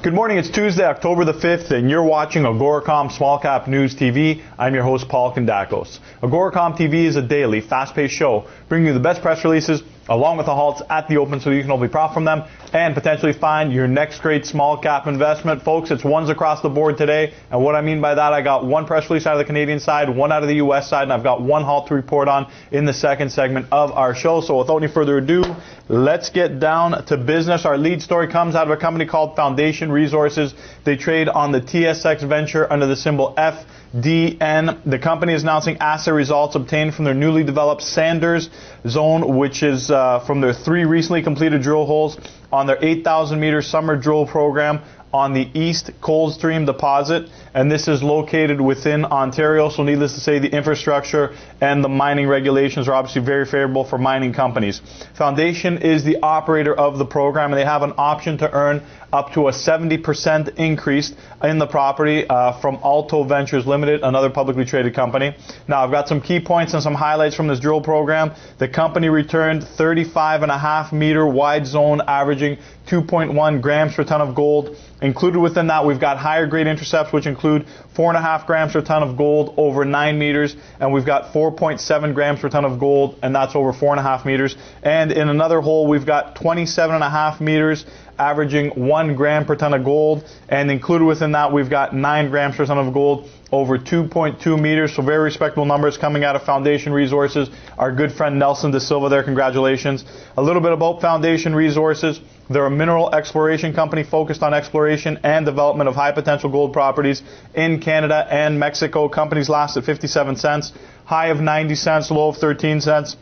Good morning, it's Tuesday, October the 5th, and you're watching AGORACOM Small Cap News TV. I'm your host, Paul Kondakos. AGORACOM TV is a daily, fast-paced show bringing you the best press releases along with the halts at the open so you can hopefully profit from them and potentially find your next great small cap investment. Folks, it's ones across the board today, and what I mean by that, I got one press release out of the Canadian side, one out of the US side, and I've got one halt to report on in the second segment of our show. So without any further ado, let's get down to business. Our lead story comes out of a company called Foundation Resources. They trade on the TSX Venture under the symbol FDN. The company is announcing asset results obtained from their newly developed Sanders zone, which is from their 3 recently completed drill holes on their 8,000-meter summer drill program on the East Coldstream deposit, and this is located within Ontario, so needless to say the infrastructure and the mining regulations are obviously very favorable for mining companies. Foundation is the operator of the program, and they have an option to earn up to a 70% increase in the property from Alto Ventures Limited, another publicly traded company. Now, I've got some key points and some highlights from this drill program. The company returned 35.5-meter wide zone averaging 2.1 grams per ton of gold. Included within that, we've got higher grade intercepts, which include 4.5 grams per ton of gold over 9 meters, and we've got 4.7 grams per ton of gold, and that's over 4.5 meters. And in another hole, we've got 27.5 meters averaging 1 gram per ton of gold, and included within that, we've got 9 grams per ton of gold over 2.2 meters, so very respectable numbers coming out of Foundation Resources. Our good friend Nelson De Silva there, congratulations. A little bit about Foundation Resources. They're a mineral exploration company focused on exploration and development of high potential gold properties in Canada and Mexico. Company's last at 57 cents, high of 90 cents, low of 13 cents.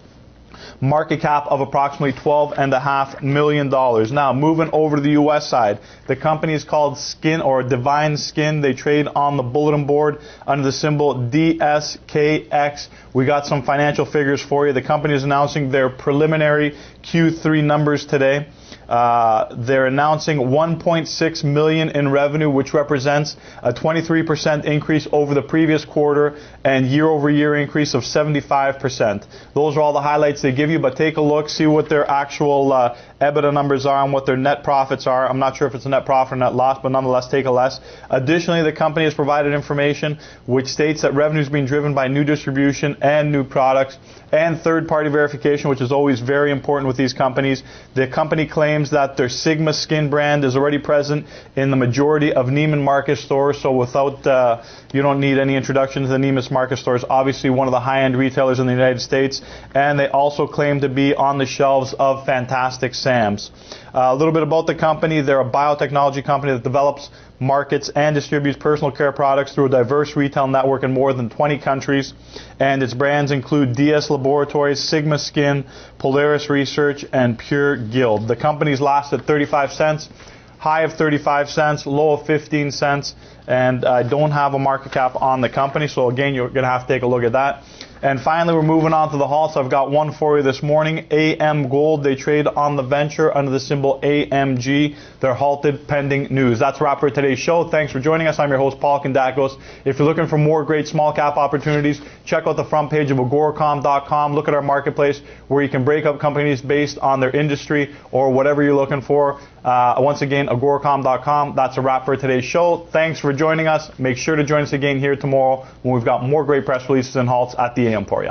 Market cap of approximately $12.5 million. Now, moving over to the U.S. side, the company is called Skin or Divine Skin. They trade on the bulletin board under the symbol DSKX. We got some financial figures for you. The company is announcing their preliminary Q3 numbers today. They're announcing $1.6 million in revenue, which represents a 23% increase over the previous quarter and year-over-year increase of 75%. Those are all the highlights they give you, but take a look, see what their actual EBITDA numbers are and what their net profits are. I'm not sure if it's a net profit or net loss, but nonetheless, take a less. Additionally, the company has provided information which states that revenue is being driven by new distribution and new products and third-party verification, which is always very important with these companies. The company claims that their Sigma Skin brand is already present in the majority of Neiman Marcus stores, so without, you don't need any introduction to the Neiman Marcus stores, obviously one of the high-end retailers in the United States, and they also claim to be on the shelves of Fantastic Sam's. A little bit about the company. They're a biotechnology company that develops, markets, and distributes personal care products through a diverse retail network in more than 20 countries. And its brands include DS Laboratories, Sigma Skin, Polaris Research, and Pure Guild. The company's last at 35 cents, high of 35 cents, low of 15 cents, and I don't have a market cap on the company, so again, you're going to have to take a look at that. And finally, we're moving on to the halts. I've got one for you this morning. AM Gold, they trade on the venture under the symbol AMG. They're halted pending news. That's a wrap for today's show. Thanks for joining us. I'm your host, Paul Kondakos. If you're looking for more great small cap opportunities, check out the front page of agoracom.com. Look at our marketplace where you can break up companies based on their industry or whatever you're looking for. Once again, agoracom.com. That's a wrap for today's show. Thanks for joining us. Make sure to join us again here tomorrow when we've got more great press releases and halts at the AM for you.